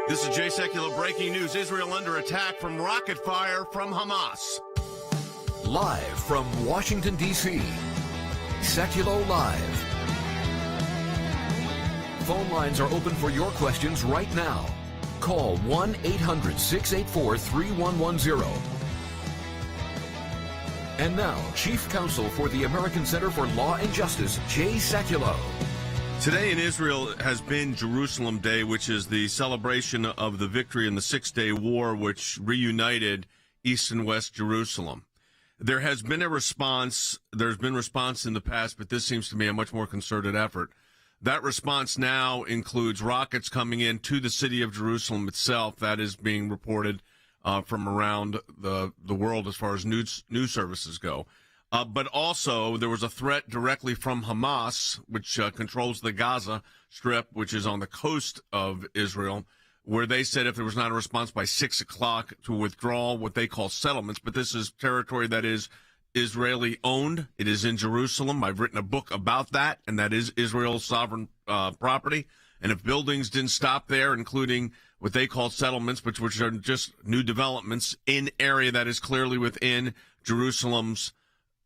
This is Jay Sekulow, breaking news. Israel under attack from rocket fire from Hamas. Live from Washington, D.C., Sekulow Live. Phone lines are open for your questions right now. Call 1-800-684-3110. And now, Chief Counsel for the American Center for Law and Justice, Jay Sekulow. Today in Israel has been Jerusalem Day, which is the celebration of the victory in the Six-Day War, which reunited East and West Jerusalem. There has been a response. There's been response in the past, but this seems to me a much more concerted effort. That response now includes rockets coming in to the city of Jerusalem itself. That is being reported from around the world as far as news services go. But also, there was a threat directly from Hamas, which controls the Gaza Strip, which is on the coast of Israel, where they said if there was not a response by 6 o'clock to withdraw what they call settlements. But this is territory that is Israeli-owned. It is in Jerusalem. I've written a book about that, and that is Israel's sovereign property. And if buildings didn't stop there, including what they call settlements, which are just new developments in area that is clearly within Jerusalem's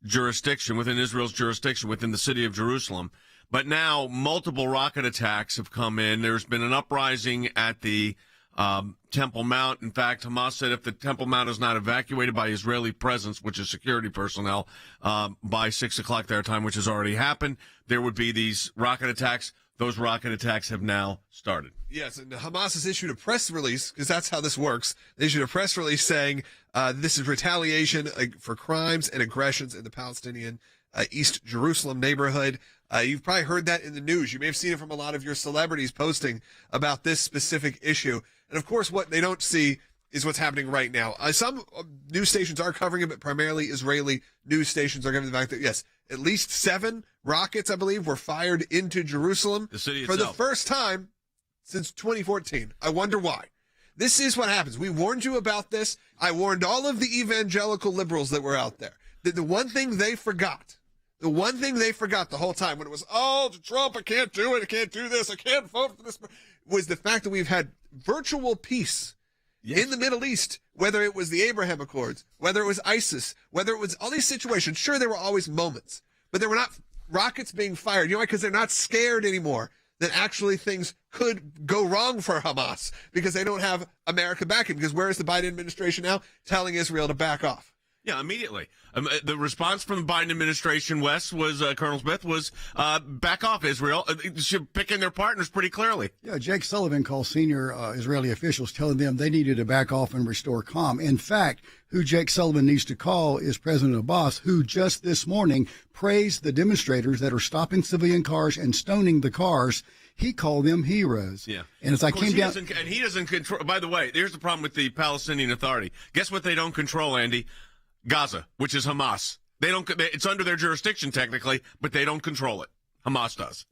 jurisdiction, within Israel's jurisdiction, within the city of Jerusalem. But now multiple rocket attacks have come in. There's been an uprising at the Temple Mount. In fact, Hamas said if the Temple Mount is not evacuated by Israeli presence, which is security personnel, by 6 o'clock their time, which has already happened, there would be these rocket attacks. Those rocket attacks have now started. Yes, and Hamas has issued a press release, because that's how this works. They issued a press release saying this is retaliation for crimes and aggressions in the Palestinian East Jerusalem neighborhood. You've probably heard that in the news. You may have seen it from a lot of your celebrities posting about this specific issue. And, of course, what they don't see is what's happening right now. Some news stations are covering it, but primarily Israeli news stations are giving the fact that, yes, at least 7 rockets, I believe, were fired into Jerusalem the city for itself. the first time since 2014. I wonder why. This is what happens. We warned you about this. I warned all of the evangelical liberals that were out there. The one thing they forgot, the whole time when it was, oh, Trump, I can't do it, I can't do this, I can't vote for this, was the fact that we've had virtual peace in the Middle East, whether it was the Abraham Accords, whether it was ISIS, whether it was all these situations. Sure, there were always moments, but there were not rockets being fired. You know why? Because they're not scared anymore that actually things could go wrong for Hamas because they don't have America backing. Because where is the Biden administration now? Telling Israel to back off. Yeah, immediately. The response from the Biden administration, Wes, was Colonel Smith, was back off Israel, picking their partners pretty clearly. Yeah, Jake Sullivan called senior Israeli officials telling them they needed to back off and restore calm. In fact, who Jake Sullivan needs to call is President Abbas, who just this morning praised the demonstrators that are stopping civilian cars and stoning the cars. He called them heroes. Yeah. And as I came down... And he doesn't control... By the way, here's the problem with the Palestinian Authority. Guess what they don't control, Andy? Gaza, which is Hamas. It's under their jurisdiction technically, but they don't control it. Hamas does.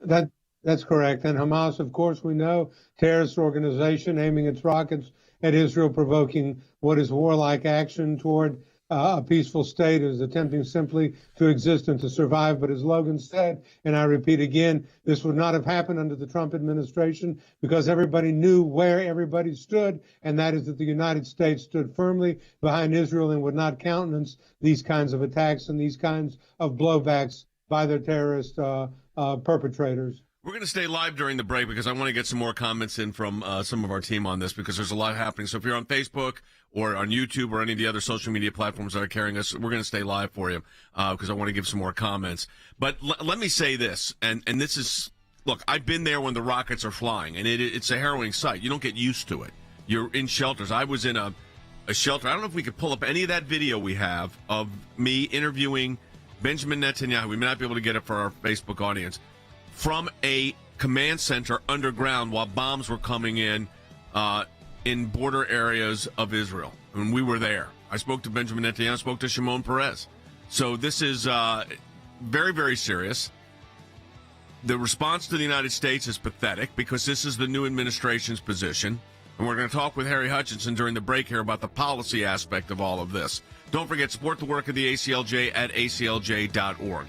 That's correct. And Hamas, of course, we know, terrorist organization aiming its rockets at Israel, provoking what is warlike action toward a peaceful state, is attempting simply to exist and to survive. But as Logan said, and I repeat again, this would not have happened under the Trump administration because everybody knew where everybody stood, and that is that the United States stood firmly behind Israel and would not countenance these kinds of attacks and these kinds of blowbacks by their terrorist perpetrators. We're going to stay live during the break because I want to get some more comments in from some of our team on this because there's a lot happening. So if you're on Facebook or on YouTube or any of the other social media platforms that are carrying us, we're going to stay live for you because I want to give some more comments. But let me say this, and this is, look, I've been there when the rockets are flying, and it's a harrowing sight. You don't get used to it. You're in shelters. I was in a shelter. I don't know if we could pull up any of that video we have of me interviewing Benjamin Netanyahu. We may not be able to get it for our Facebook audience. From a command center underground while bombs were coming in border areas of Israel. And we were there. I spoke to Benjamin Netanyahu, I spoke to Shimon Peres. So this is very, very serious. The response to the United States is pathetic because this is the new administration's position. And we're going to talk with Harry Hutchinson during the break here about the policy aspect of all of this. Don't forget, support the work of the ACLJ at aclj.org.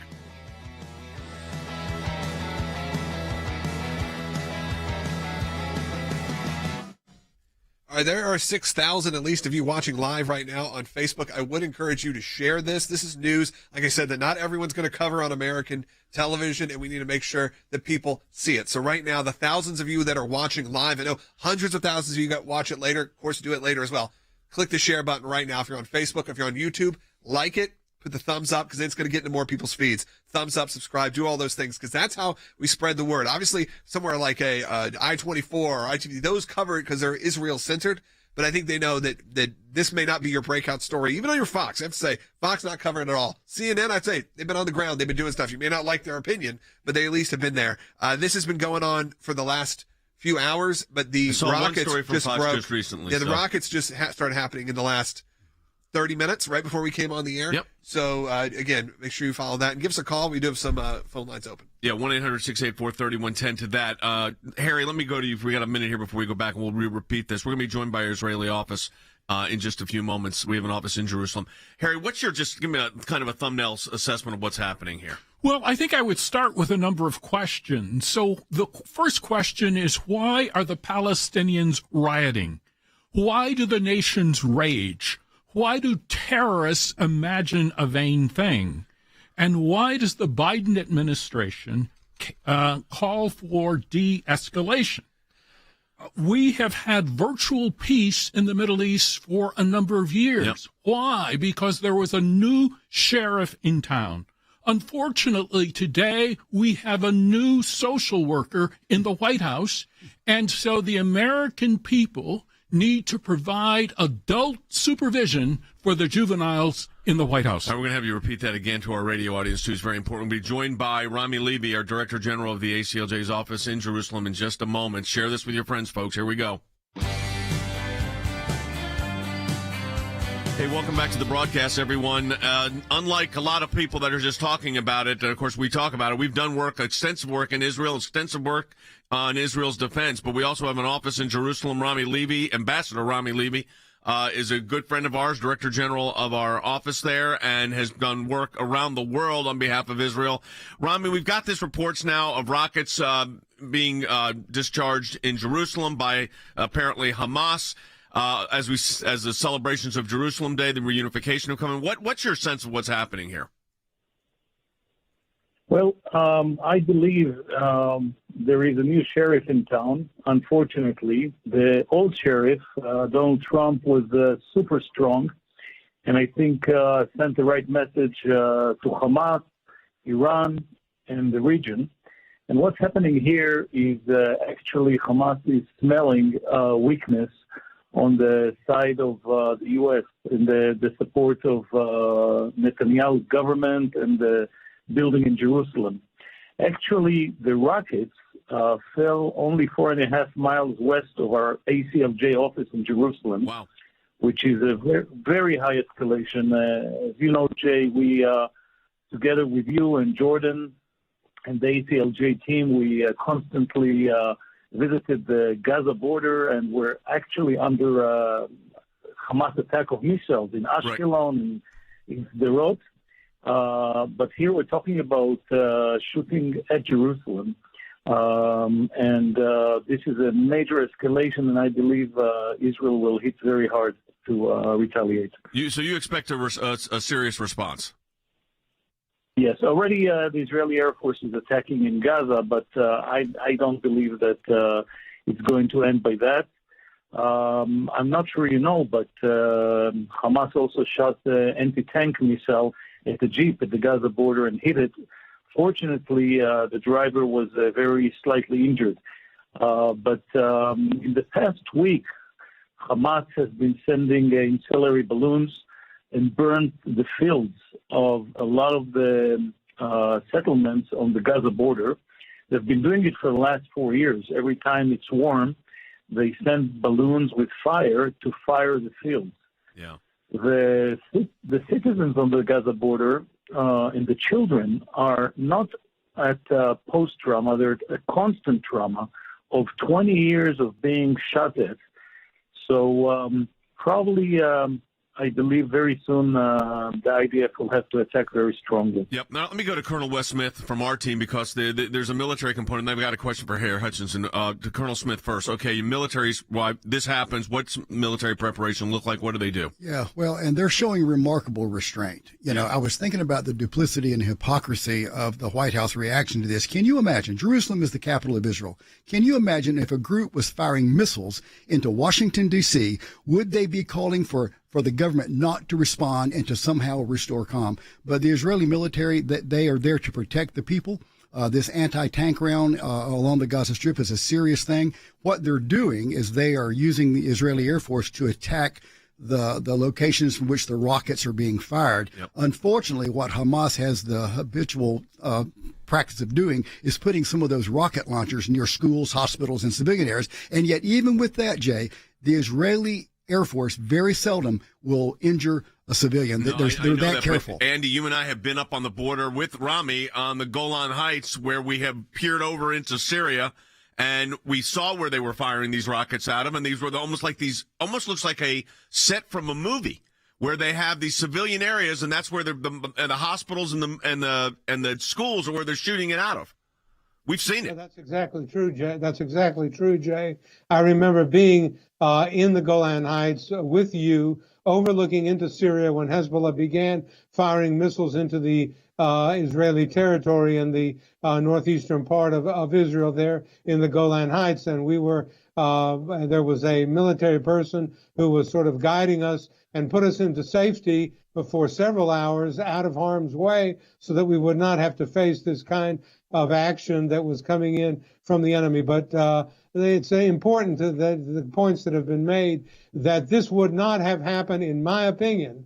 right, there are 6,000 at least of you watching live right now on Facebook. I would encourage you to share this. This is news, like I said, that not everyone's going to cover on American television, and we need to make sure that people see it. So right now, the thousands of you that are watching live, I know hundreds of thousands of you got watch it later. Of course, do it later as well. Click the share button right now if you're on Facebook. If you're on YouTube, like it. Put the thumbs up because it's going to get into more people's feeds. Thumbs up, subscribe, do all those things because that's how we spread the word. Obviously, somewhere like a I-24 or ITV, those cover it because they're Israel-centered. But I think they know that this may not be your breakout story. Even on your Fox, I have to say, Fox not covering it at all. CNN, I'd say, they've been on the ground. They've been doing stuff. You may not like their opinion, but they at least have been there. This has been going on for the last few hours, but the rockets just broke. Just recently. Yeah, the rockets just started happening in the last 30 minutes right before we came on the air. Yep. So, again, make sure you follow that and give us a call. We do have some phone lines open. Yeah, 1-800-684-3110 to that. Harry, let me go to you. We got a minute here before we go back, and we'll repeat this. We're going to be joined by our Israeli office in just a few moments. We have an office in Jerusalem. Harry, what's your, just give me a kind of a thumbnail assessment of what's happening here. Well, I think I would start with a number of questions. So the first question is, why are the Palestinians rioting? Why do the nations rage? Why do terrorists imagine a vain thing? And why does the Biden administration call for de-escalation? We have had virtual peace in the Middle East for a number of years. Yep. Why? Because there was a new sheriff in town. Unfortunately, today we have a new social worker in the White House, and so the American people need to provide adult supervision for the juveniles in the White House. All right, we're going to have you repeat that again to our radio audience, too. It's very important. We'll be joined by Rami Levy, our Director General of the ACLJ's office in Jerusalem, in just a moment. Share this with your friends, folks. Here we go. Hey, welcome back to the broadcast, everyone. Unlike a lot of people that are just talking about it, of course, we talk about it. We've done extensive work in Israel, extensive work on Israel's defense, but we also have an office in Jerusalem. Rami Levy, Ambassador Rami Levy, is a good friend of ours, Director General of our office there, and has done work around the world on behalf of Israel. Rami, we've got these reports now of rockets being discharged in Jerusalem by apparently Hamas. As the celebrations of Jerusalem Day, the reunification have come in. What's your sense of what's happening here? Well, I believe there is a new sheriff in town. Unfortunately, the old sheriff, Donald Trump, was super strong, and I think sent the right message to Hamas, Iran, and the region. And what's happening here is actually Hamas is smelling weakness on the side of the U.S. and the support of Netanyahu's government and the building in Jerusalem. Actually, the rockets fell only 4.5 miles west of our ACLJ office in Jerusalem, Wow. which is a very high escalation. As you know, Jay, we, together with you and Jordan and the ACLJ team, we constantly visited the Gaza border, and we're actually under Hamas attack of missiles in Ashkelon and in Sderot. But here we're talking about shooting at Jerusalem. And this is a major escalation, and I believe Israel will hit very hard to retaliate. So you expect a serious response? Yes, already the Israeli Air Force is attacking in Gaza, but I don't believe that it's going to end by that. I'm not sure you know, but Hamas also shot the anti-tank missile at the Jeep at the Gaza border and hit it. Fortunately, the driver was very slightly injured. But in the past week, Hamas has been sending incendiary balloons and burned the fields of a lot of the settlements on the Gaza border. They've been doing it for the last 4 years. Every time it's warm, they send balloons with fire to fire the fields. Yeah. The citizens on the Gaza border and the children are not at post-trauma. They're at a constant trauma of 20 years of being shot at. So probably I believe very soon the IDF will have to attack very strongly. Yep. Now, let me go to Colonel Wes Smith from our team because there's a military component. I've got a question for Harry Hutchinson. To Colonel Smith first. Okay, military's, why this happens, what's military preparation look like? What do they do? Yeah, well, and they're showing remarkable restraint. You know, I was thinking about the duplicity and hypocrisy of the White House reaction to this. Can you imagine? Jerusalem is the capital of Israel. Can you imagine if a group was firing missiles into Washington, D.C., would they be calling for the government not to respond and to somehow restore calm? But the Israeli military, they are there to protect the people. This anti-tank round along the Gaza Strip is a serious thing. What they're doing is they are using the Israeli Air Force to attack the locations from which the rockets are being fired. Yep. Unfortunately, what Hamas has the habitual practice of doing is putting some of those rocket launchers near schools, hospitals, and civilian areas. And yet, even with that, Jay, the Israeli Air Force very seldom will injure a civilian. They're that careful. Andy, you and I have been up on the border with Rami on the Golan Heights, where we have peered over into Syria, and we saw where they were firing these rockets at them, and these were almost looks like a set from a movie, where they have these civilian areas, and that's where the hospitals and the schools are where they're shooting it out of. We've seen it. Yeah, that's exactly true, Jay. That's exactly true, Jay. I remember being in the Golan Heights with you, overlooking into Syria when Hezbollah began firing missiles into the Israeli territory in the northeastern part of Israel there in the Golan Heights. And we were there was a military person who was sort of guiding us and put us into safety for several hours out of harm's way so that we would not have to face this kind of action that was coming in from the enemy. But it's important to the points that have been made that this would not have happened, in my opinion,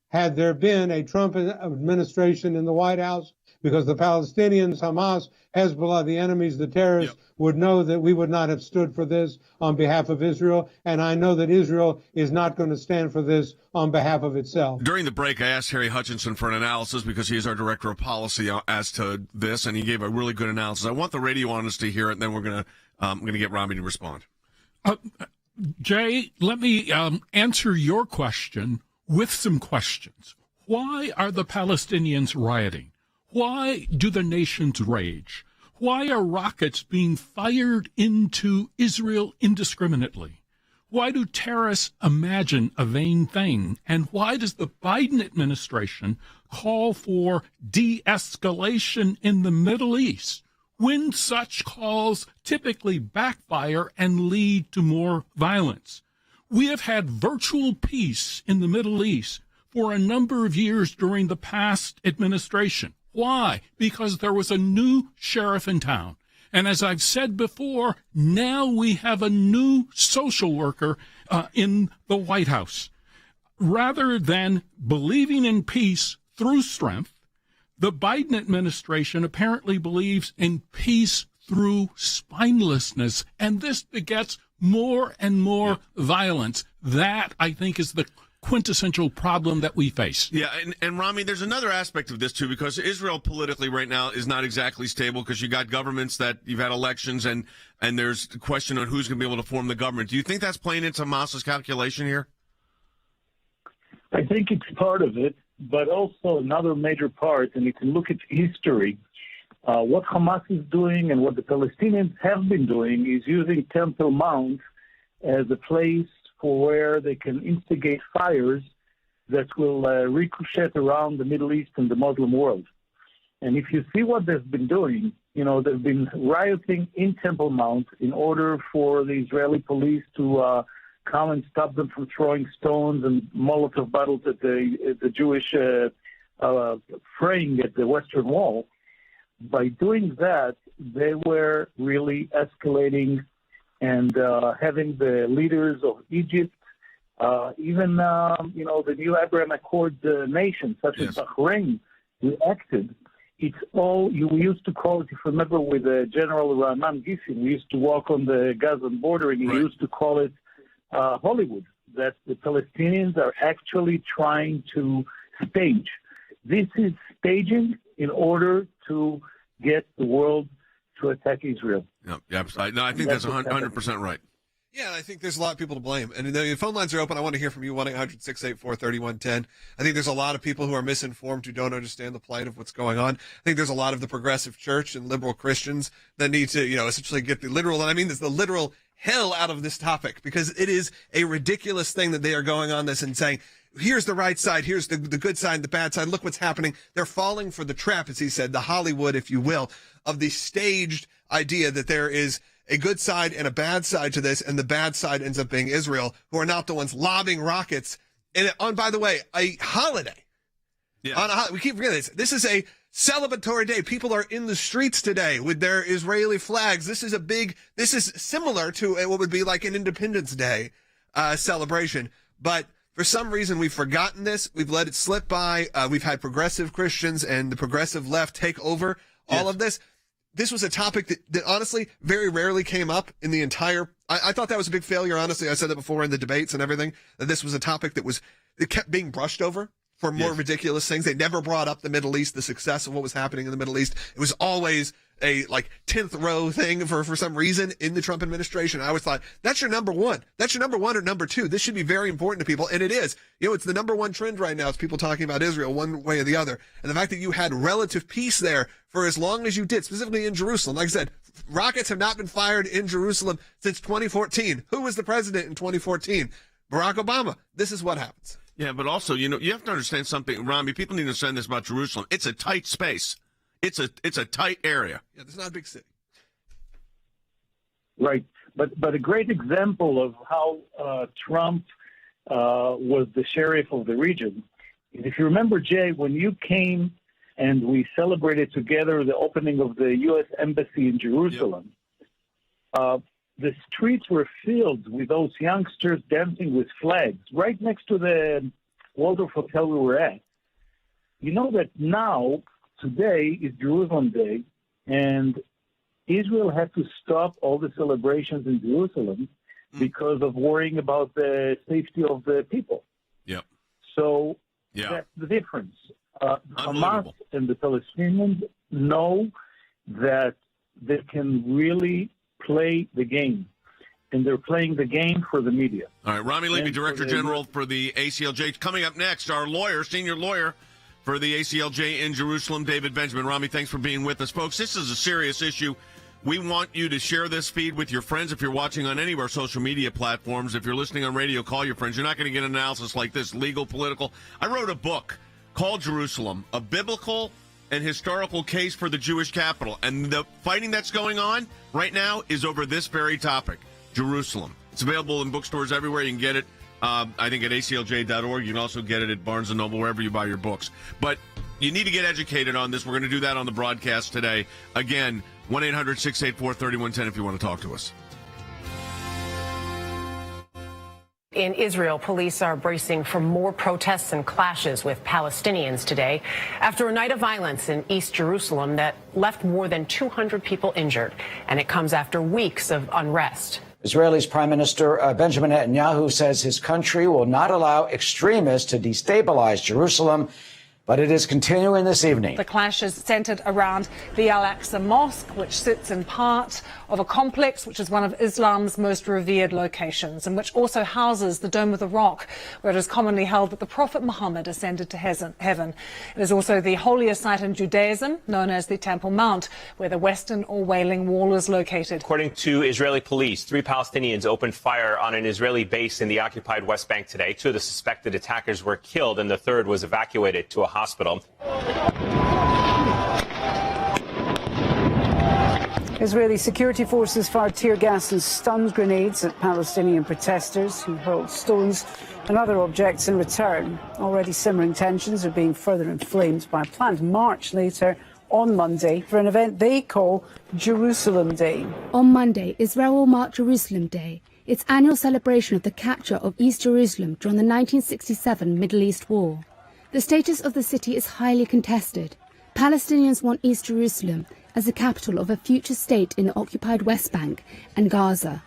had there been a Trump administration in the White House, because the Palestinians, Hamas, Hezbollah, the enemies, the terrorists, would know that we would not have stood for this on behalf of Israel. And I know that Israel is not going to stand for this on behalf of itself. During the break, I asked Harry Hutchinson for an analysis because he is our director of policy as to this, and he gave a really good analysis. I want the radio audience to hear it, and then we're going to get Rami to respond. Jay, let me answer your question with some questions. Why are the Palestinians rioting? Why do the nations rage? Why are rockets being fired into Israel indiscriminately? Why do terrorists imagine a vain thing? And why does the Biden administration call for de-escalation in the Middle East when such calls typically backfire and lead to more violence? We have had virtual peace in the Middle East for a number of years during the past administration. Why? Because there was a new sheriff in town. And as I've said before, now we have a new social worker in the White House. Rather than believing in peace through strength, the Biden administration apparently believes in peace through spinelessness. And this begets more and more violence. That, I think, is the quintessential problem that we face. Yeah, and Rami, there's another aspect of this, too, because Israel politically right now is not exactly stable because you got governments that you've had elections and there's a question on who's going to be able to form the government. Do you think that's playing into Hamas's calculation here? I think it's part of it, but also another major part, and you can look at history. What Hamas is doing and what the Palestinians have been doing is using Temple Mount as a place for where they can instigate fires that will ricochet around the Middle East and the Muslim world. And if you see what they've been doing, they've been rioting in Temple Mount in order for the Israeli police to come and stop them from throwing stones and Molotov bottles at the Jewish fraying at the Western Wall. By doing that, they were really escalating and having the leaders of Egypt, even the new Abraham Accord nations, such as Bahrain, reacted. It's all, we used to call it, if you remember, with General Rahman Gissin, we used to walk on the Gazan border, and he used to call it Hollywood, that the Palestinians are actually trying to stage. This is staging in order to get the world to attack Israel. Yeah, I think that's 100% right. Yeah, I think there's a lot of people to blame. And the phone lines are open. I want to hear from you, 1-800-684-3110. I think there's a lot of people who are misinformed, who don't understand the plight of what's going on. I think there's a lot of the progressive church and liberal Christians that need to, essentially get the literal, and I mean this, the literal hell out of this topic, because it is a ridiculous thing that they are going on this and saying, here's the right side, here's the good side, the bad side, look what's happening. They're falling for the trap, as he said, the Hollywood, if you will, of the staged idea that there is a good side and a bad side to this, and the bad side ends up being Israel, who are not the ones lobbing rockets. And on, by the way, a holiday. Yeah. We keep forgetting this. This is a celebratory day. People are in the streets today with their Israeli flags. This is similar to what would be like an Independence Day celebration. But for some reason, we've forgotten this. We've let it slip by. We've had progressive Christians and the progressive left take over all of this. This was a topic that honestly very rarely came up in the entire. I thought that was a big failure, honestly. I said that before in the debates and everything, that this was a topic it kept being brushed over for more ridiculous things. They never brought up the Middle East, the success of what was happening in the Middle East. It was always a 10th row thing for some reason in the Trump administration. I always thought, that's your number one. That's your number one or number two. This should be very important to people. And it is. It's the number one trend right now. It's people talking about Israel one way or the other. And the fact that you had relative peace there for as long as you did, specifically in Jerusalem. Like I said, rockets have not been fired in Jerusalem since 2014. Who was the president in 2014? Barack Obama. This is what happens. Yeah, but also, you have to understand something, Rami. People need to understand this about Jerusalem. It's a tight space. It's a tight area. Yeah, it's not a big city. Right. But a great example of how Trump was the sheriff of the region is, if you remember, Jay, when you came and we celebrated together the opening of the U.S. Embassy in Jerusalem, the streets were filled with those youngsters dancing with flags right next to the Waldorf Hotel we were at. You know that now, today is Jerusalem Day, and Israel had to stop all the celebrations in Jerusalem because of worrying about the safety of the people. Yep. So that's the difference. Hamas and the Palestinians know that they can really play the game, and they're playing the game for the media. All right, Rami Levy, Director General for the ACLJ. Coming up next, our senior lawyer for the ACLJ in Jerusalem, David Benjamin. Rami, thanks for being with us. Folks, this is a serious issue. We want you to share this feed with your friends. If you're watching on any of our social media platforms, if you're listening on radio, call your friends. You're not going to get an analysis like this, legal, political. I wrote a book called Jerusalem, a biblical and historical case for the Jewish capital. And the fighting that's going on right now is over this very topic, Jerusalem. It's available in bookstores everywhere. You can get it, I think, at aclj.org. You can also get it at Barnes & Noble, wherever you buy your books. But you need to get educated on this. We're going to do that on the broadcast today. Again, 1-800-684-3110 if you want to talk to us. In Israel, police are bracing for more protests and clashes with Palestinians today after a night of violence in East Jerusalem that left more than 200 people injured. And it comes after weeks of unrest. Israel's Prime Minister Benjamin Netanyahu says his country will not allow extremists to destabilize Jerusalem, but it is continuing this evening. The clashes centered around the Al-Aqsa Mosque, which sits in part of a complex which is one of Islam's most revered locations, and which also houses the Dome of the Rock, where it is commonly held that the Prophet Muhammad ascended to heaven. It is also the holiest site in Judaism, known as the Temple Mount, where the Western or Wailing Wall is located. According to Israeli police, 3 Palestinians opened fire on an Israeli base in the occupied West Bank today. 2 of the suspected attackers were killed, and the third was evacuated to a hospital. Israeli security forces fired tear gas and stun grenades at Palestinian protesters who hurled stones and other objects in return. Already simmering tensions are being further inflamed by a planned march later on Monday for an event they call Jerusalem Day. On Monday, Israel will mark Jerusalem Day, its annual celebration of the capture of East Jerusalem during the 1967 Middle East War. The status of the city is highly contested. Palestinians want East Jerusalem as the capital of a future state in the occupied West Bank and Gaza.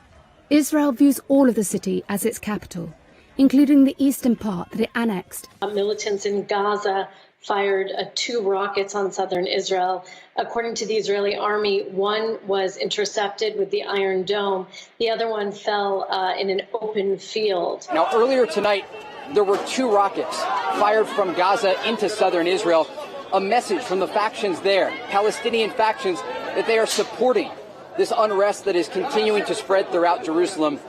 Israel views all of the city as its capital. including the eastern part that it annexed. Militants in Gaza fired 2 rockets on southern Israel. According to the Israeli army, one was intercepted with the Iron Dome. The other one fell in an open field. Now, earlier tonight, there were 2 rockets fired from Gaza into southern Israel. A message from the factions there, Palestinian factions, that they are supporting this unrest that is continuing to spread throughout Jerusalem.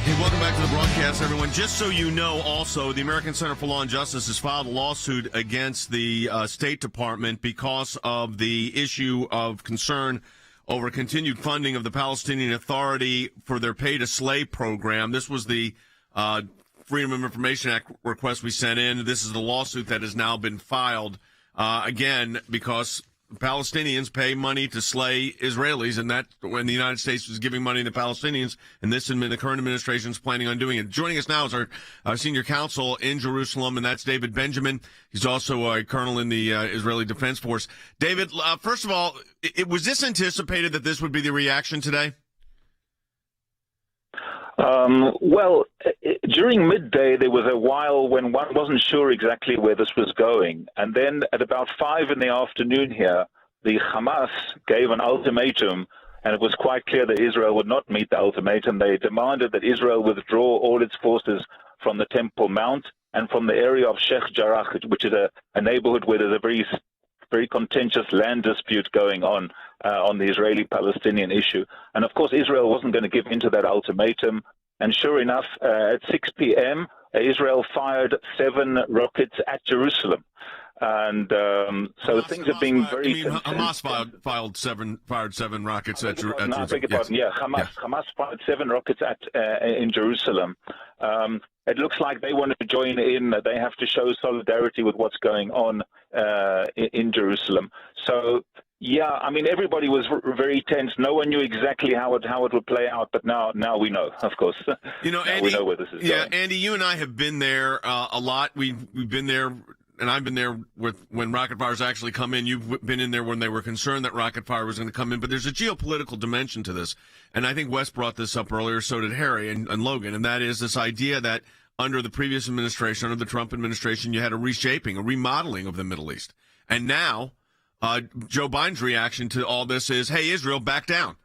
Hey, welcome back to the broadcast, everyone. Just so you know, also, the American Center for Law and Justice has filed a lawsuit against the State Department because of the issue of concern over continued funding of the Palestinian Authority for their pay-to-slay program. This was the Freedom of Information Act request we sent in. This is the lawsuit that has now been filed, again, because Palestinians pay money to slay Israelis, and that when the United States was giving money to Palestinians, and the current administration is planning on doing it. Joining us now is our senior counsel in Jerusalem, and that's David Benjamin. He's also a colonel in the Israeli Defense Force. David, first of all, was this anticipated that this would be the reaction today? Well, during midday, there was a while when one wasn't sure exactly where this was going. And then at about 5 in the afternoon here, the Hamas gave an ultimatum, and it was quite clear that Israel would not meet the ultimatum. They demanded that Israel withdraw all its forces from the Temple Mount and from the area of Sheikh Jarrah, which is a neighborhood where there's a very contentious land dispute going on the Israeli-Palestinian issue. And of course, Israel wasn't going to give in to that ultimatum. And sure enough, at 6 p.m., Israel fired 7 rockets at Jerusalem. And so things have been very... Hamas fired 7 rockets at Jerusalem. No, I beg your pardon. Yeah, Hamas fired 7 rockets in Jerusalem. It looks like they wanted to join in. They have to show solidarity with what's going on in Jerusalem. So, yeah, I mean, everybody was very tense. No one knew exactly how it would play out, but now we know, of course. You know, Andy, we know where this is going. Yeah, Andy, you and I have been there a lot. We've been there, and I've been there when rocket fires actually come in. You've been in there when they were concerned that rocket fire was going to come in. But there's a geopolitical dimension to this, and I think Wes brought this up earlier. So did Harry and Logan, and that is this idea that under the previous administration, under the Trump administration, you had a reshaping, a remodeling of the Middle East, and now Joe Biden's reaction to all this is, "Hey, Israel, back down."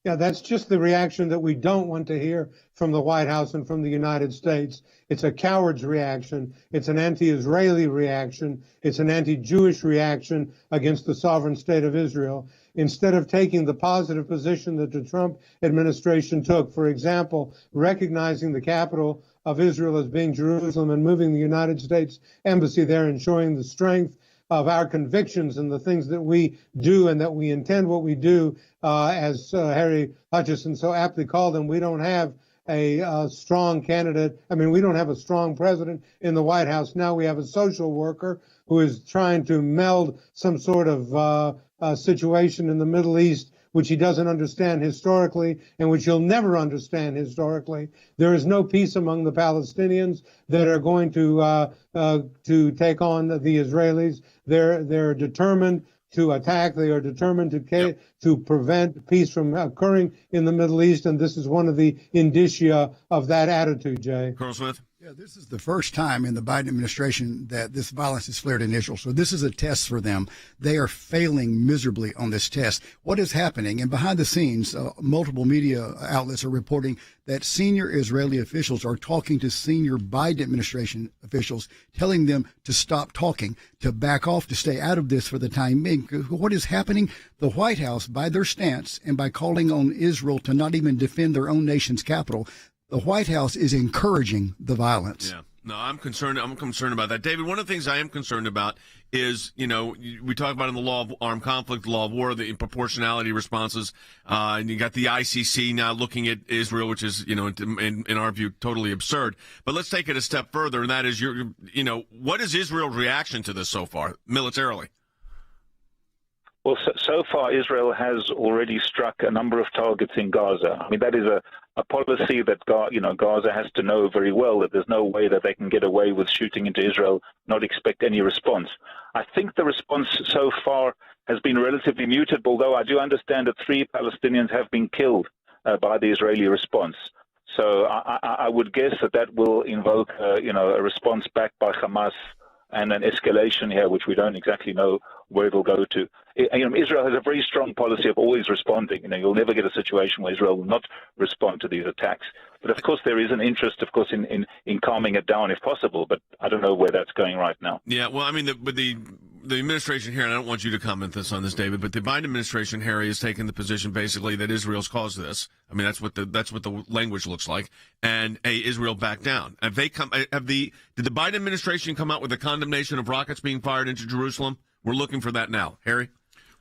Yeah, that's just the reaction that we don't want to hear from the White House and from the United States. It's a coward's reaction. It's an anti-Israeli reaction. It's an anti-Jewish reaction against the sovereign state of Israel. Instead of taking the positive position that the Trump administration took, for example, recognizing the capital of Israel as being Jerusalem and moving the United States embassy there and showing the strength of our convictions and the things that we do and that we intend what we do, as Harry Hutchison so aptly called them. We don't have a strong candidate. I mean, we don't have a strong president in the White House. Now we have a social worker who is trying to meld some sort of situation in the Middle East, which he doesn't understand historically and which he'll never understand historically. There is no peace among the Palestinians that are going to take on the Israelis. They're determined to attack. They are determined to prevent peace from occurring in the Middle East, and this is one of the indicia of that attitude, Jay. Colonel Smith? Yeah, this is the first time in the Biden administration that this violence has flared in Israel. So this is a test for them. They are failing miserably on this test. What is happening? And behind the scenes, multiple media outlets are reporting that senior Israeli officials are talking to senior Biden administration officials, telling them to stop talking, to back off, to stay out of this for the time being. What is happening? The White House, by their stance and by calling on Israel to not even defend their own nation's capital, the White House is encouraging the violence. Yeah. No, I'm concerned about that. David, one of the things I am concerned about is, you know, we talk about in the law of armed conflict, the law of war, the proportionality responses, and you got the ICC now looking at Israel, which is, you know, in our view, totally absurd. But let's take it a step further, and that is, what is Israel's reaction to this so far, militarily? Well, so far, Israel has already struck a number of targets in Gaza. I mean, that is a policy that Gaza has to know very well, that there's no way that they can get away with shooting into Israel, not expect any response. I think the response so far has been relatively muted, although I do understand that 3 Palestinians have been killed by the Israeli response. So I would guess that will invoke a response back by Hamas and an escalation here, which we don't exactly know where it will go to. Israel has a very strong policy of always responding. You'll never get a situation where Israel will not respond to these attacks. But of course, there is an interest, of course, in calming it down if possible. But I don't know where that's going right now. Yeah, well, I mean, the administration here, and I don't want you to comment on this, David, but the Biden administration, Harry, has taken the position basically that Israel's caused this. I mean, that's what the language looks like. And Israel backed down. Did the Biden administration come out with a condemnation of rockets being fired into Jerusalem? We're looking for that now, Harry.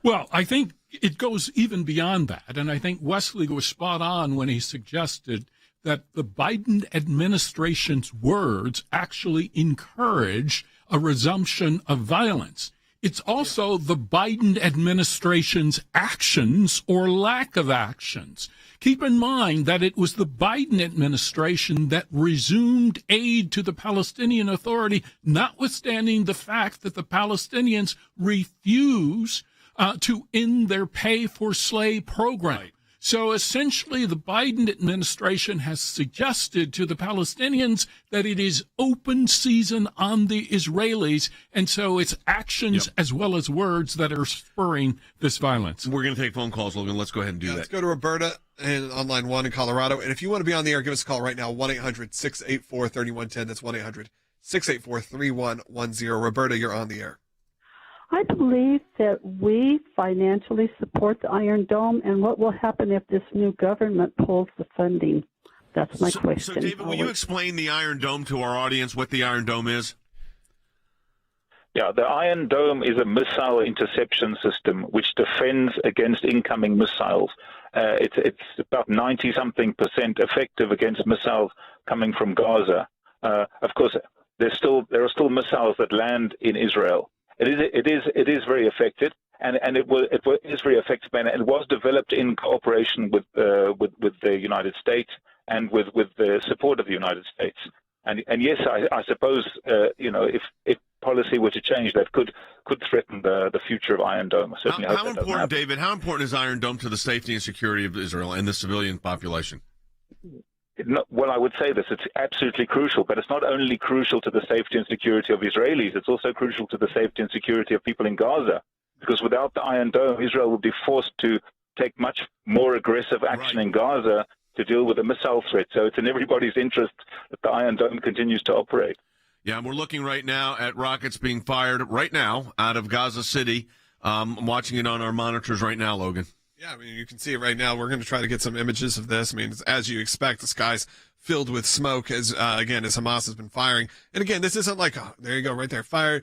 Well, I think it goes even beyond that, and I think Wesley was spot on when he suggested that the Biden administration's words actually encourage a resumption of violence. It's also the Biden administration's actions or lack of actions. Keep in mind that it was the Biden administration that resumed aid to the Palestinian Authority, notwithstanding the fact that the Palestinians refuse to end their pay-for-slay program. Right. So essentially, the Biden administration has suggested to the Palestinians that it is open season on the Israelis, and so it's actions as well as words that are spurring this violence. We're going to take phone calls, Logan. Let's go ahead and do that. Let's go to Roberta on line 1 in Colorado. And if you want to be on the air, give us a call right now, 1-800-684-3110. That's 1-800-684-3110. Roberta, you're on the air. I believe that we financially support the Iron Dome, and what will happen if this new government pulls the funding? That's my question. So, David, will you explain the Iron Dome to our audience, what the Iron Dome is? Yeah, the Iron Dome is a missile interception system which defends against incoming missiles. It's about 90-something% effective against missiles coming from Gaza. Of course, there are still missiles that land in Israel. It is very effective, and it is very effective, and it was developed in cooperation with the United States and with the support of the United States. And yes, I suppose if policy were to change, that could threaten the future of Iron Dome. I certainly hope how that important, David? How important is Iron Dome to the safety and security of Israel and the civilian population? Well, I would say this. It's absolutely crucial, but it's not only crucial to the safety and security of Israelis, it's also crucial to the safety and security of people in Gaza. Because without the Iron Dome, Israel would be forced to take much more aggressive action in Gaza to deal with the missile threat. So it's in everybody's interest that the Iron Dome continues to operate. Yeah, we're looking right now at rockets being fired right now out of Gaza City. I'm watching it on our monitors right now, Logan. Yeah, I mean, you can see it right now. We're going to try to get some images of this. I mean, as you expect, the sky's filled with smoke as Hamas has been firing. And again, this isn't like, there you go, right there, fired.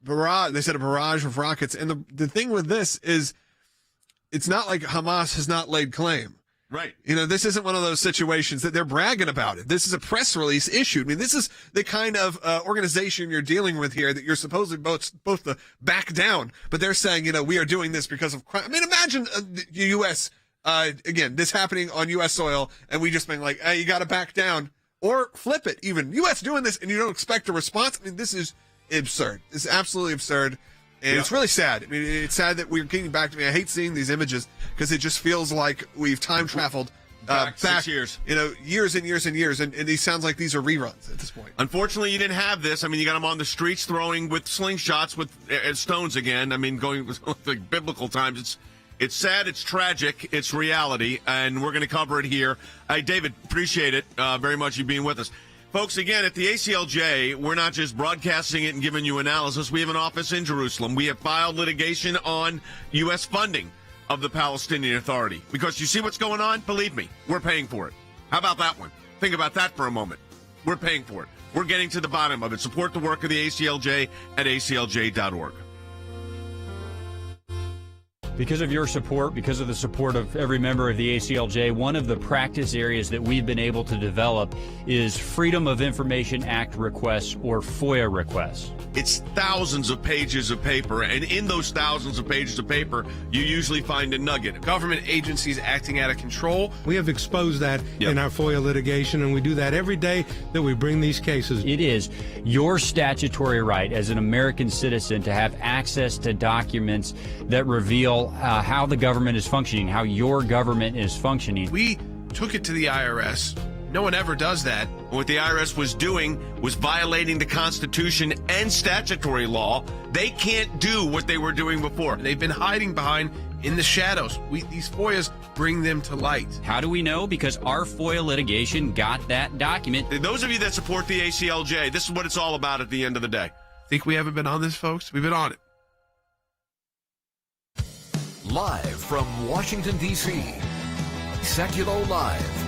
Barrage. They said a barrage of rockets. And the thing with this is, it's not like Hamas has not laid claim. Right. This isn't one of those situations that they're bragging about it. This is a press release issued. I mean, this is the kind of organization you're dealing with here that you're supposedly both to back down, but they're saying, we are doing this because of crime. I mean, imagine the U.S., again, this happening on U.S. soil, and we just being like, hey, you got to back down, or flip it even. U.S. doing this, and you don't expect a response. I mean, this is absurd. It's absolutely absurd. And it's really sad. I mean, it's sad that we're getting back to me. I hate seeing these images because it just feels like we've time traveled back 6 years. Years and years and years. And these sounds like these are reruns at this point. Unfortunately, you didn't have this. I mean, you got them on the streets throwing with slingshots with stones again. I mean, going with like biblical times. It's sad. It's tragic. It's reality. And we're going to cover it here. Hey, David, appreciate it very much you being with us. Folks, again, at the ACLJ, we're not just broadcasting it and giving you analysis. We have an office in Jerusalem. We have filed litigation on U.S. funding of the Palestinian Authority. Because you see what's going on? Believe me, we're paying for it. How about that one? Think about that for a moment. We're paying for it. We're getting to the bottom of it. Support the work of the ACLJ at aclj.org. Because of your support, because of the support of every member of the ACLJ, one of the practice areas that we've been able to develop is Freedom of Information Act requests, or FOIA requests. It's thousands of pages of paper, and in those thousands of pages of paper, you usually find a nugget. Government agencies acting out of control. We have exposed that in our FOIA litigation, and we do that every day that we bring these cases. It is your statutory right as an American citizen to have access to documents that reveal how the government is functioning, how your government is functioning. We took it to the IRS. No one ever does that. What the IRS was doing was violating the Constitution and statutory law. They can't do what they were doing before. They've been hiding behind in the shadows. These FOIAs bring them to light. How do we know? Because our FOIA litigation got that document. Those of you that support the ACLJ, this is what it's all about at the end of the day. Think we haven't been on this, folks? We've been on it. Live from Washington, D.C., Sekulow Live.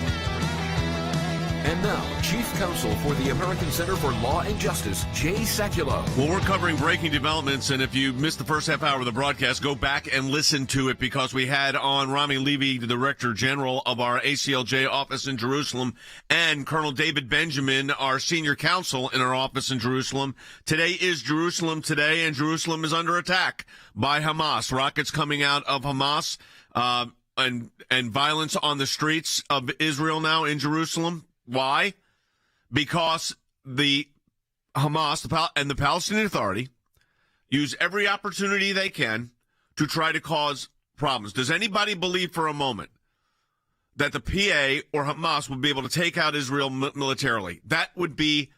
And now, Chief Counsel for the American Center for Law and Justice, Jay Sekulow. Well, we're covering breaking developments, and if you missed the first half hour of the broadcast, go back and listen to it, because we had on Rami Levy, the Director General of our ACLJ office in Jerusalem, and Colonel David Benjamin, our Senior Counsel in our office in Jerusalem. Today is Jerusalem today, and Jerusalem is under attack by Hamas. Rockets coming out of Hamas, and violence on the streets of Israel now in Jerusalem. Why? Because the Hamas and the Palestinian Authority use every opportunity they can to try to cause problems. Does anybody believe for a moment that the PA or Hamas would be able to take out Israel militarily? That would be,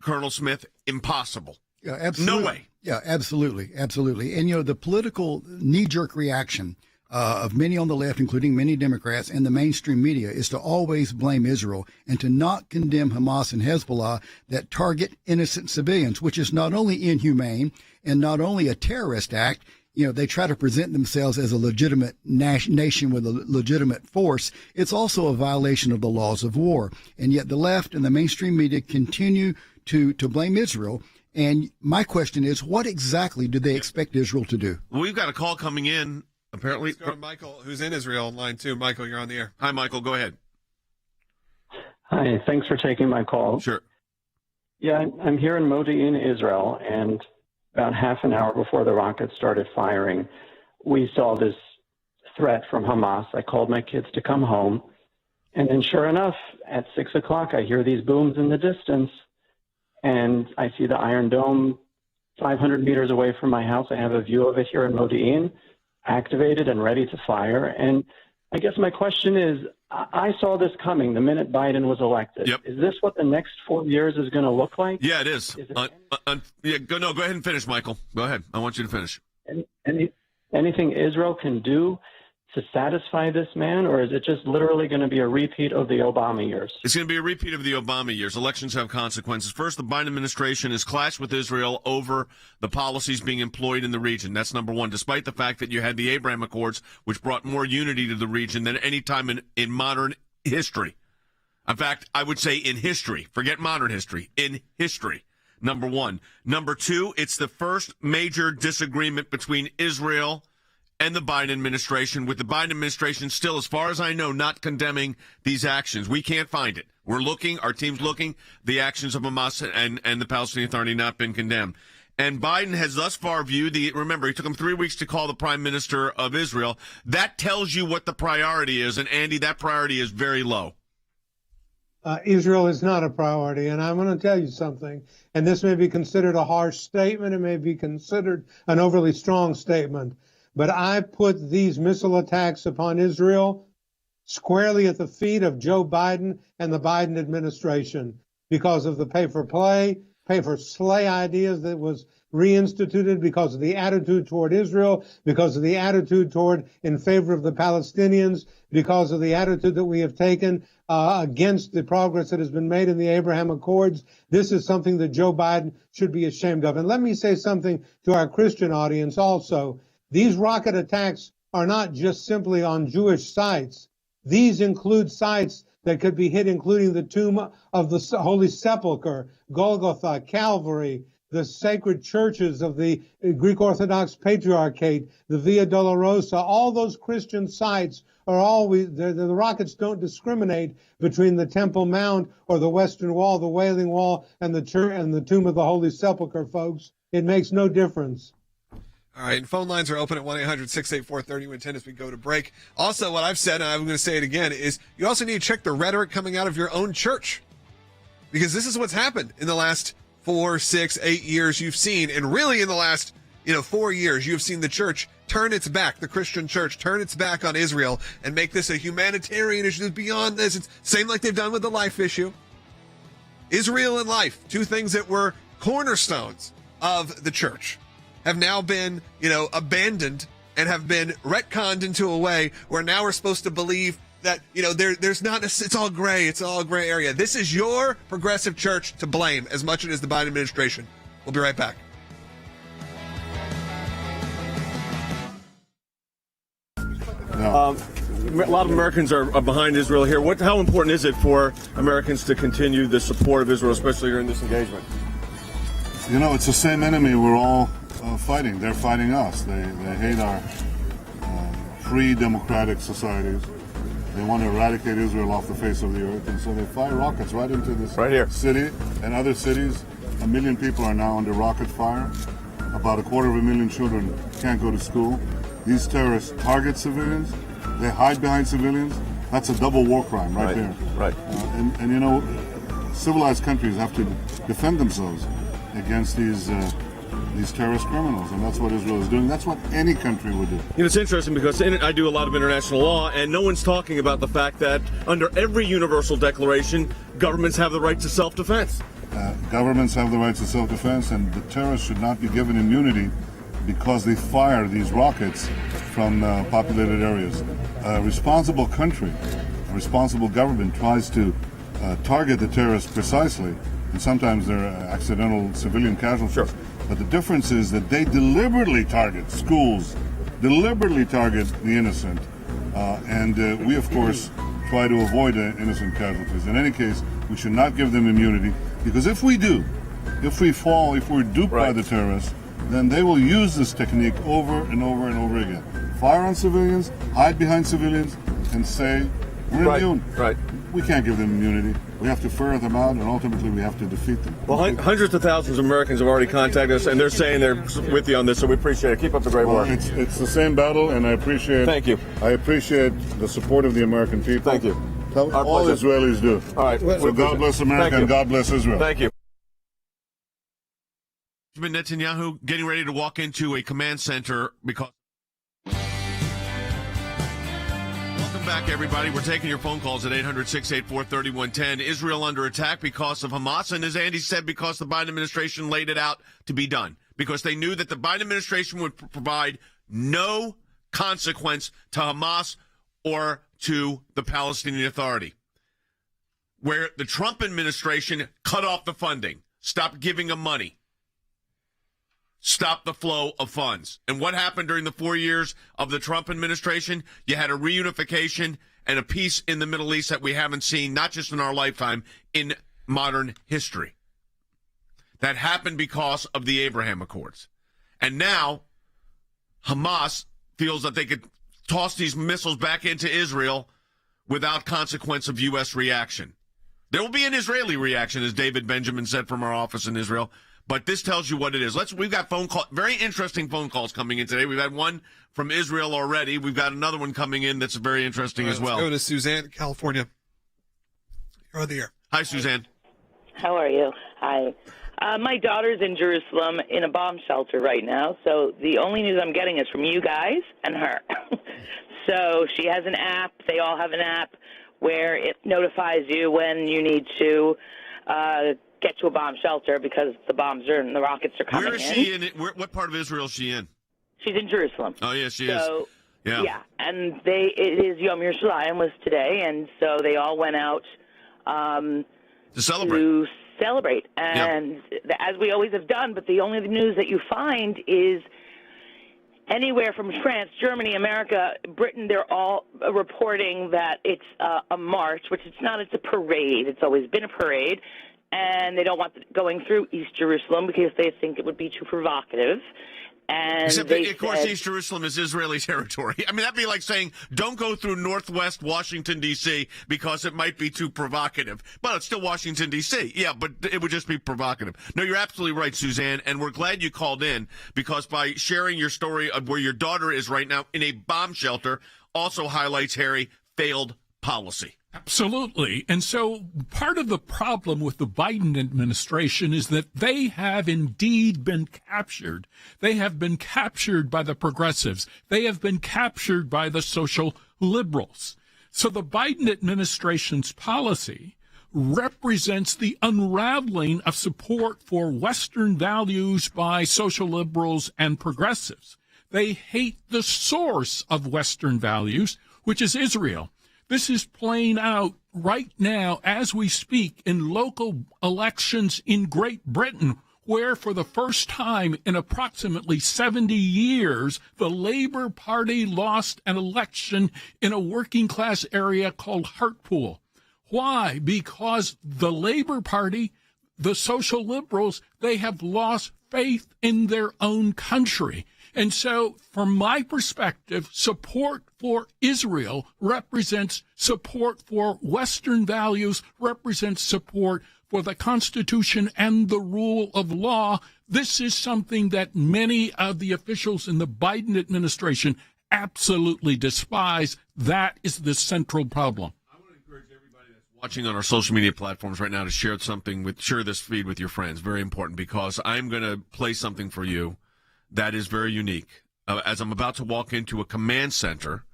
Colonel Smith, impossible. Yeah, absolutely. No way. Yeah, absolutely. Absolutely. And, the political knee-jerk reaction of many on the left, including many Democrats and the mainstream media, is to always blame Israel and to not condemn Hamas and Hezbollah that target innocent civilians, which is not only inhumane and not only a terrorist act. They try to present themselves as a legitimate nation with a legitimate force. It's also a violation of the laws of war. And yet the left and the mainstream media continue to blame Israel. And my question is, what exactly do they expect Israel to do? Well, we've got a call coming in. Apparently, let's go to Michael, who's in Israel, on line 2. Michael, you're on the air. Hi, Michael. Go ahead. Hi. Thanks for taking my call. Sure. Yeah, I'm here in Modi'in, Israel, and about half an hour before the rockets started firing, we saw this threat from Hamas. I called my kids to come home, and then sure enough, at 6 o'clock, I hear these booms in the distance, and I see the Iron Dome 500 meters away from my house. I have a view of it here in Modi'in, activated and ready to fire. And I guess my question is, I saw this coming the minute Biden was elected. Yep. Is this what the next 4 years is going to look like? Yeah, it is. Go ahead and finish, Michael. Go ahead. I want you to finish. Anything Israel can do to satisfy this man, or is it just literally going to be a repeat of the Obama years? It's going to be a repeat of the Obama years. Elections have consequences. First, the Biden administration has clashed with Israel over the policies being employed in the region. That's number one, despite the fact that you had the Abraham Accords, which brought more unity to the region than any time in modern history. In fact, I would say in history. Forget modern history. In history, number one. Number two, it's the first major disagreement between Israel and the Biden administration, with the Biden administration still, as far as I know, not condemning these actions. We can't find it. We're looking, our team's looking, the actions of Hamas and the Palestinian Authority not been condemned. And Biden has thus far viewed remember, it took him 3 weeks to call the prime minister of Israel. That tells you what the priority is. And Andy, that priority is very low. Israel is not a priority. And I'm going to tell you something. And this may be considered a harsh statement. It may be considered an overly strong statement. But I put these missile attacks upon Israel squarely at the feet of Joe Biden and the Biden administration because of the pay-for-play, pay-for-slay ideas that was reinstituted, because of the attitude toward Israel, because of the attitude in favor of the Palestinians, because of the attitude that we have taken against the progress that has been made in the Abraham Accords. This is something that Joe Biden should be ashamed of. And let me say something to our Christian audience also. These rocket attacks are not just simply on Jewish sites. These include sites that could be hit, including the tomb of the Holy Sepulchre, Golgotha, Calvary, the sacred churches of the Greek Orthodox Patriarchate, the Via Dolorosa, all those Christian sites are always, the rockets don't discriminate between the Temple Mount or the Western Wall, the Wailing Wall, and the church and the Tomb of the Holy Sepulchre, folks. It makes no difference. All right, and phone lines are open at 1-800-684-3110 as we go to break. Also, what I've said, and I'm going to say it again, is you also need to check the rhetoric coming out of your own church. Because this is what's happened in the last 4, 6, 8 years you've seen, and really in the last 4 years you've seen the church turn its back, the Christian church turn its back on Israel and make this a humanitarian issue. Beyond this, it's same like they've done with the life issue. Israel and life, two things that were cornerstones of the church, have now been abandoned and have been retconned into a way where now we're supposed to believe that, there's not, it's all gray. It's all a gray area. This is your progressive church to blame as much as the Biden administration. We'll be right back. A lot of Americans are behind Israel here. How important is it for Americans to continue the support of Israel, especially during this engagement? It's the same enemy we're all fighting. They're fighting us. They hate our free democratic societies. They want to eradicate Israel off the face of the earth, and so they fire rockets right into this city and other cities. 1 million people are now under rocket fire. About 250,000 children can't go to school. These terrorists target civilians. They hide behind civilians. That's a double war crime right there. Right. And civilized countries have to defend themselves against these terrorist criminals, and that's what Israel is doing. That's what any country would do. It's interesting because I do a lot of international law, and no one's talking about the fact that under every universal declaration, governments have the right to self-defense. Governments have the right to self-defense, and the terrorists should not be given immunity because they fire these rockets from populated areas. A responsible country, a responsible government tries to target the terrorists precisely, and sometimes they're accidental civilian casualties. Sure. But the difference is that they deliberately target schools, deliberately target the innocent, and we, of course, try to avoid innocent casualties. In any case, we should not give them immunity, because if we do, if we fall, if we're duped by the terrorists, then they will use this technique over and over and over again. Fire on civilians, hide behind civilians, and say, we're immune. Right. We can't give them immunity. We have to ferret them out, and ultimately we have to defeat them. Well, hundreds of thousands of Americans have already contacted us, and they're saying they're with you on this, so we appreciate it. Keep up the great work. It's the same battle, and I appreciate. Thank you. I appreciate the support of the American people. Thank you. All Israelis do. All right. So God bless America and God bless Israel. Thank you. Netanyahu getting ready to walk into a command center because. Welcome back, everybody. We're taking your phone calls at 800-684-3110. Israel under attack because of Hamas, and as Andy said, because the Biden administration laid it out to be done. Because they knew that the Biden administration would provide no consequence to Hamas or to the Palestinian Authority. Where the Trump administration cut off the funding, stopped giving them money, stop the flow of funds. And what happened during the 4 years of the Trump administration? You had a reunification and a peace in the Middle East that we haven't seen, not just in our lifetime, in modern history. That happened because of the Abraham Accords. And now Hamas feels that they could toss these missiles back into Israel without consequence of U.S. reaction. There will be an Israeli reaction, as David Benjamin said from our office in Israel. But this tells you what it is. We've got very interesting phone calls coming in today. We've had one from Israel already. We've got another one coming in that's very interesting as well. Let's go to Suzanne, California. You're on the air. Hi, Suzanne. How are you? Hi. My daughter's in Jerusalem in a bomb shelter right now, so the only news I'm getting is from you guys and her. So she has an app. They all have an app where it notifies you when you need to get to a bomb shelter because the bombs are and the rockets are coming in. Where is she in? What part of Israel is she in? She's in Jerusalem. Oh, yes, she is. Yeah, and it is Yom Yerushalayim was today, and so they all went out to celebrate. And as we always have done, but the only news that you find is anywhere from France, Germany, America, Britain, they're all reporting that it's a march, which it's not. It's a parade. It's always been a parade. and they don't want it going through East Jerusalem because they think it would be too provocative. And Except, they of course, said, East Jerusalem is Israeli territory. I mean, that'd be like saying, don't go through Northwest Washington, D.C., because it might be too provocative. Well, it's still Washington, D.C. Yeah, but it would just be provocative. No, you're absolutely right, Suzanne, and we're glad you called in, because by sharing your story of where your daughter is right now in a bomb shelter also highlights, Harry, failed policy. Absolutely. And so part of the problem with the Biden administration is that they have indeed been captured. They have been captured by the progressives. They have been captured by the social liberals. So the Biden administration's policy represents the unraveling of support for Western values by social liberals and progressives. They hate the source of Western values, which is Israel. This is playing out right now as we speak in local elections in Great Britain, where for the first time in approximately 70 years, the Labour Party lost an election in a working class area called Hartlepool. Why? Because the Labour Party, the social liberals, they have lost faith in their own country. And so, from my perspective, support for Israel represents support for Western values, represents support for the Constitution and the rule of law. This is something that many of the officials in the Biden administration absolutely despise. That is the central problem. Watching on our social media platforms right now to share this feed with your friends. Very important, because I'm going to play something for you that is very unique. As I'm about to walk into a command center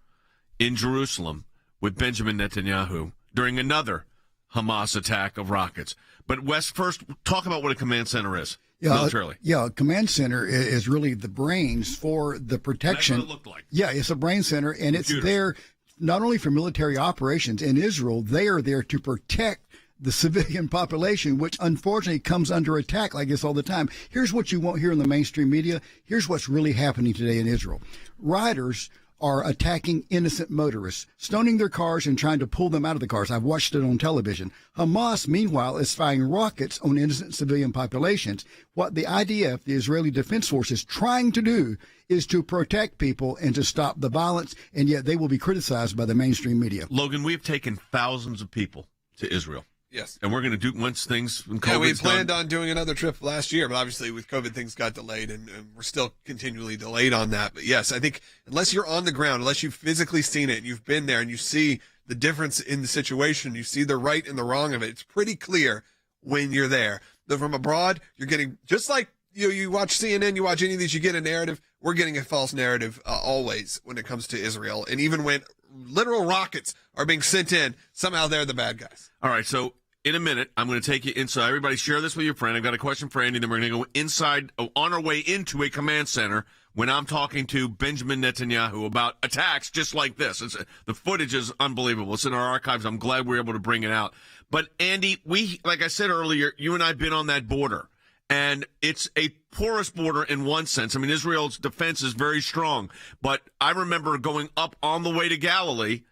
in Jerusalem with Benjamin Netanyahu during another Hamas attack of rockets. But Wes, first, talk about what a command center is militarily. Yeah, a command center is really the brains for the protection. That's what it looked like. Yeah, it's a brain center, and Computers. it's there not only for military operations in Israel. They are there to protect the civilian population, which unfortunately comes under attack like this all the time. Here's what you won't hear in the mainstream media. Here's what's really happening today in Israel. Riders are attacking innocent motorists, stoning their cars and trying to pull them out of the cars. I've watched it on television. Hamas, meanwhile, is firing rockets on innocent civilian populations. What the IDF, the Israeli Defense Force, is trying to do is to protect people and to stop the violence, and yet they will be criticized by the mainstream media. Logan, we've taken thousands of people to Israel. Yes. And we're going to do, once things, when Yeah, we COVID's planned done, on doing another trip last year, but obviously with COVID things got delayed, and we're still continually delayed on that. But yes, I think unless you're on the ground, unless you've physically seen it, you've been there and you see the difference in the situation, you see the right and the wrong of it, it's pretty clear when you're there. Though from abroad, you're getting, just like you watch CNN, you watch any of these, you get a narrative. We're getting a false narrative always when it comes to Israel. And even when literal rockets are being sent in, somehow they're the bad guys. All right, so in a minute, I'm going to take you inside. Everybody share this with your friend. I've got a question for Andy. Then we're going to go inside, on our way into a command center when I'm talking to Benjamin Netanyahu about attacks just like this. The footage is unbelievable. It's in our archives. I'm glad we were able to bring it out. But, Andy, like I said earlier, you and I have been on that border. And it's a porous border in one sense. I mean, Israel's defense is very strong. But I remember going up on the way to Galilee,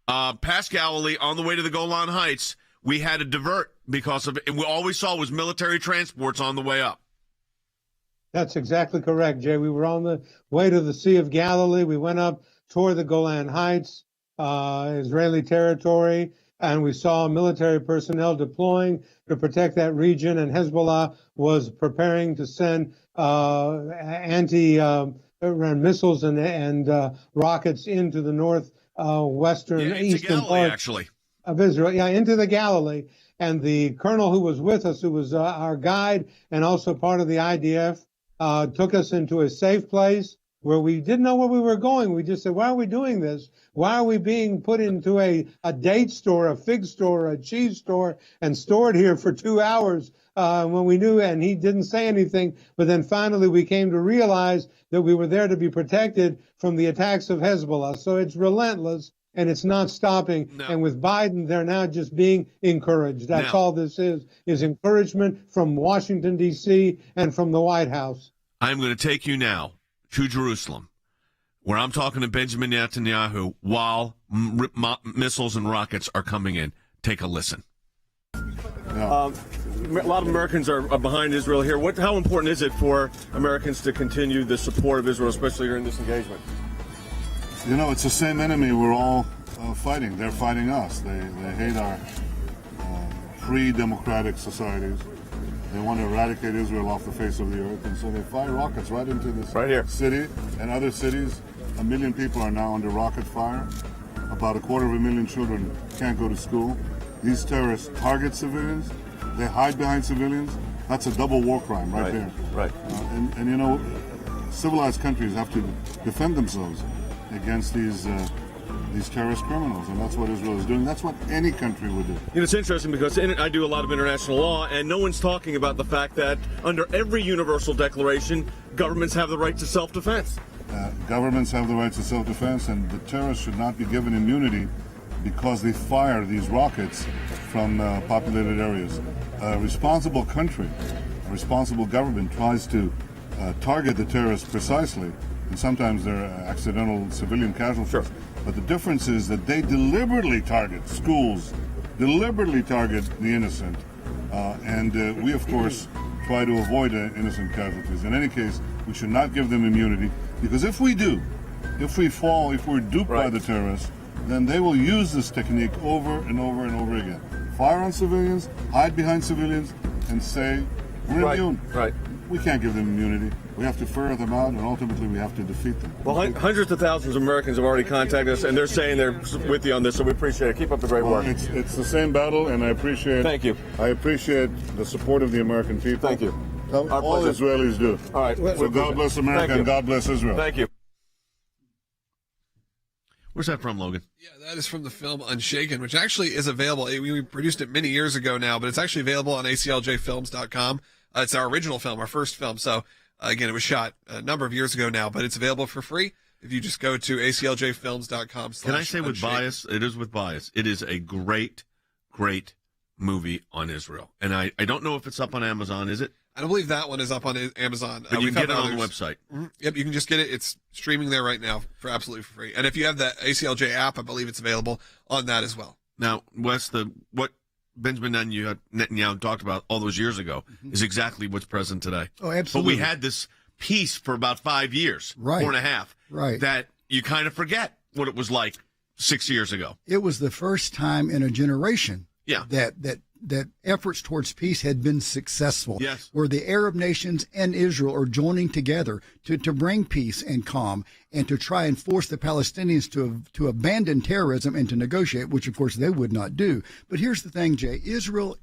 past Galilee, on the way to the Golan Heights. We had to divert because of it. And all we saw was military transports on the way up. That's exactly correct, Jay. We were on the way to the Sea of Galilee. We went up toward the Golan Heights, Israeli territory, and we saw military personnel deploying to protect that region. And Hezbollah was preparing to send anti-missiles and rockets into the northwestern eastern part of Israel, into the Galilee. And the colonel who was with us, who was our guide and also part of the IDF, took us into a safe place where we didn't know where we were going. We just said, why are we doing this? Why are we being put into a date store, a fig store, a cheese store, and stored here for 2 hours when we knew? And he didn't say anything. But then finally we came to realize that we were there to be protected from the attacks of Hezbollah. So it's relentless. And it's not stopping. No. And with Biden, they're now just being encouraged. That's all this is encouragement from Washington, D.C. and from the White House. I'm going to take you now to Jerusalem, where I'm talking to Benjamin Netanyahu while missiles and rockets are coming in. Take a listen. a lot of Americans are behind Israel here. How important is it for Americans to continue the support of Israel, especially during this engagement? You know, it's the same enemy we're all fighting. They're fighting us. They hate our free democratic societies. They want to eradicate Israel off the face of the earth, and so they fire rockets right into this city and other cities. 1 million people are now under rocket fire. About 250,000 children can't go to school. These terrorists target civilians. They hide behind civilians. That's a double war crime right there. Right. And you know, civilized countries have to defend themselves against these terrorist criminals, and that's what Israel is doing. That's what any country would do. You know, it's interesting because I do a lot of international law, and no one's talking about the fact that under every universal declaration, governments have the right to self-defense. Governments have the right to self-defense, and the terrorists should not be given immunity because they fire these rockets from populated areas. A responsible country, a responsible government tries to target the terrorists precisely, and sometimes they're accidental civilian casualties. Sure. But the difference is that they deliberately target schools, deliberately target the innocent, and we, of course, try to avoid innocent casualties. In any case, we should not give them immunity, because if we do, if we fall, if we're duped by the terrorists, then they will use this technique over and over and over again. Fire on civilians, hide behind civilians, and say, we're immune. Right. We can't give them immunity. We have to ferret them out, and ultimately we have to defeat them. Well, hundreds of thousands of Americans have already contacted us, and they're saying they're with you on this, so we appreciate it. Keep up the great work. It's the same battle, and I appreciate. Thank you. I appreciate the support of the American people. Thank you. All Israelis do. All right. So God bless America and God bless Israel. Thank you. Where's that from, Logan? Yeah, that is from the film Unshaken, which actually is available. We produced it many years ago now, but it's actually available on ACLJfilms.com. It's our original film, our first film. So, again, it was shot a number of years ago now, but it's available for free if you just go to ACLJfilms.com. Can I say with bias? It is with bias. It is a great, great movie on Israel. And I don't know if it's up on Amazon, is it? I don't believe that one is up on Amazon. But you can get it on the website. Mm-hmm. Yep, you can just get it. It's streaming there right now for absolutely free. And if you have the ACLJ app, I believe it's available on that as well. Now, Wes, what Benjamin Netanyahu talked about all those years ago is exactly what's present today. Oh, absolutely. But we had this peace for about 5 years, 4.5, that you kind of forget what it was like 6 years ago. It was the first time in a generation that efforts towards peace had been successful. Yes. Where the Arab nations and Israel are joining together to bring peace and calm and to try and force the Palestinians to abandon terrorism and to negotiate, which of course they would not do. But here's the thing, Jay. Israel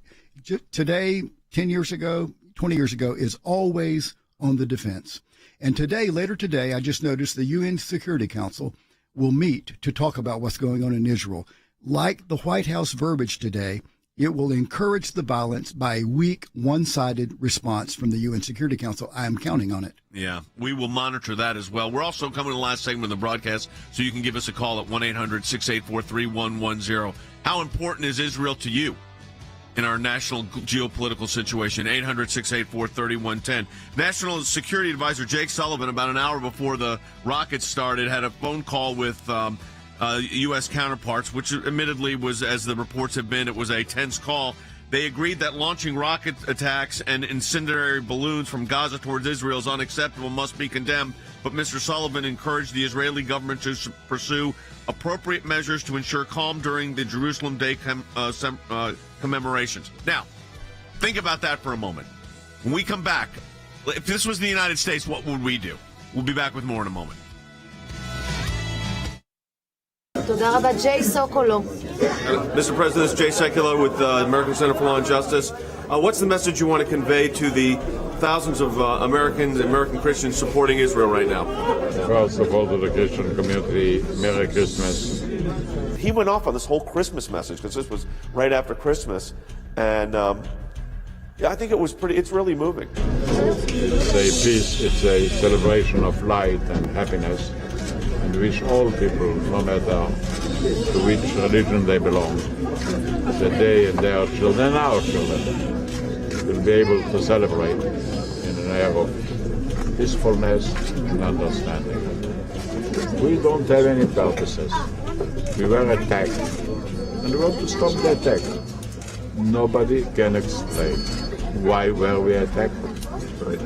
today, 10 years ago, 20 years ago, is always on the defense. And later today, I just noticed the UN Security Council will meet to talk about what's going on in Israel. Like the White House verbiage today, it will encourage the violence by a weak, one-sided response from the UN Security Council. I am counting on it. Yeah, we will monitor that as well. We're also coming to the last segment of the broadcast, so you can give us a call at 1-800-684-3110. How important is Israel to you in our national geopolitical situation? 800-684-3110. National Security Advisor Jake Sullivan, about an hour before the rockets started, had a phone call with U.S. counterparts, which admittedly was, as the reports have been, it was a tense call. They agreed that launching rocket attacks and incendiary balloons from Gaza towards Israel is unacceptable, must be condemned. But Mr. Sullivan encouraged the Israeli government to pursue appropriate measures to ensure calm during the Jerusalem Day commemorations. Now, think about that for a moment. When we come back, if this was the United States, what would we do? We'll be back with more in a moment. Jay Sekulow. Mr. President, this is Jay Sekulow with the American Center for Law and Justice. What's the message you want to convey to the thousands of American Christians supporting Israel right now? First of all, to the Christian community, Merry Christmas. He went off on this whole Christmas message because this was right after Christmas, and I think it's really moving. It's a peace, it's a celebration of light and happiness. And wish all people, no matter to which religion they belong, that they and their children, our children, will be able to celebrate in an air of peacefulness and understanding. We don't have any purposes. We were attacked, and we want to stop the attack. Nobody can explain why were we attacked? Right?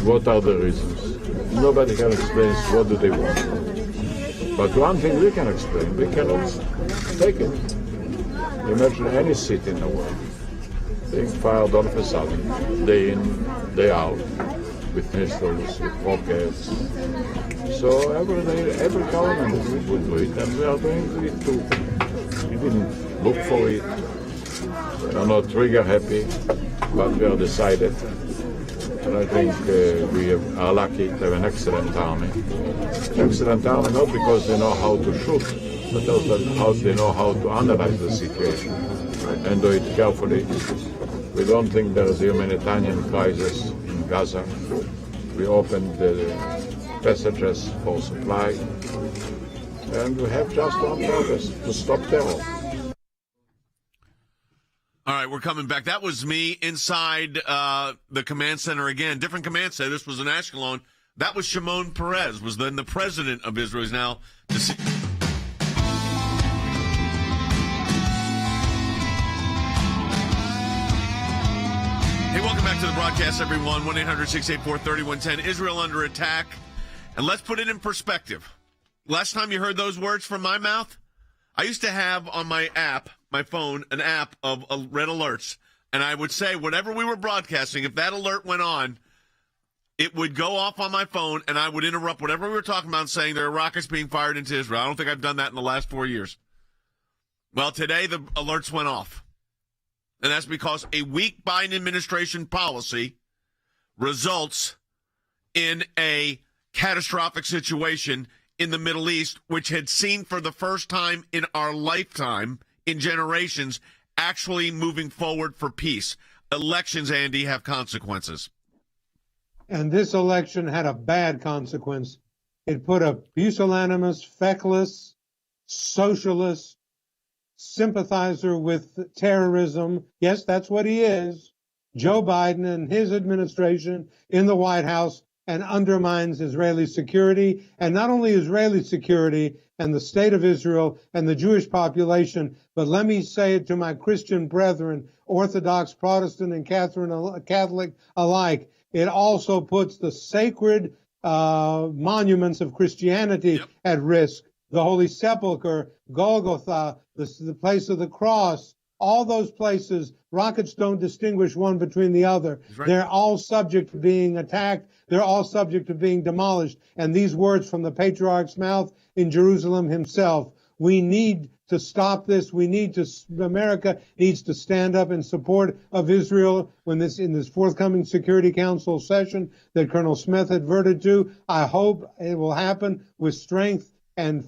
What are the reasons? Nobody can explain what do they want. But one thing we can explain, we cannot take it. Imagine any city in the world being fired all of a sudden, day in, day out, with missiles, with rockets. So every day, every government would do it, and we are doing it too. We didn't look for it. We are not trigger happy, but we are decided. And I think we are lucky to have an excellent army. Excellent army not because they know how to shoot, but also how they know how to analyze the situation and do it carefully. We don't think there is a humanitarian crisis in Gaza. We opened the passages for supply, and we have just one purpose, to stop terror. All right, we're coming back. That was me inside the command center again. Different command center. This was in Ashkelon. That was Shimon Peres, was then the president of Israel. He's now Hey, welcome back to the broadcast, everyone. 1-800-684-3110. Israel under attack. And let's put it in perspective. Last time you heard those words from my mouth, I used to have on my app, my phone, an app of red alerts. And I would say whatever we were broadcasting, if that alert went on, it would go off on my phone, and I would interrupt whatever we were talking about, saying there are rockets being fired into Israel. I don't think I've done that in the last 4 years. Well, today the alerts went off. And that's because a weak Biden administration policy results in a catastrophic situation in the Middle East, which had seen for the first time in our lifetime, in generations, actually moving forward for peace. Elections, Andy, have consequences. And this election had a bad consequence. It put a pusillanimous, feckless, socialist, sympathizer with terrorism, yes, that's what he is, Joe Biden and his administration in the White House, and undermines Israeli security, and not only Israeli security and the state of Israel and the Jewish population, but let me say it to my Christian brethren, Orthodox, Protestant, and Catholic alike, it also puts the sacred monuments of Christianity at risk. The Holy Sepulchre, Golgotha, the place of the cross, all those places, rockets don't distinguish one between the other. Right. They're all subject to being attacked. They're all subject to being demolished. And these words from the patriarch's mouth in Jerusalem himself, we need to stop this. America needs to stand up in support of Israel in this forthcoming Security Council session that Colonel Smith adverted to. I hope it will happen with strength and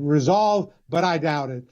resolve, but I doubt it.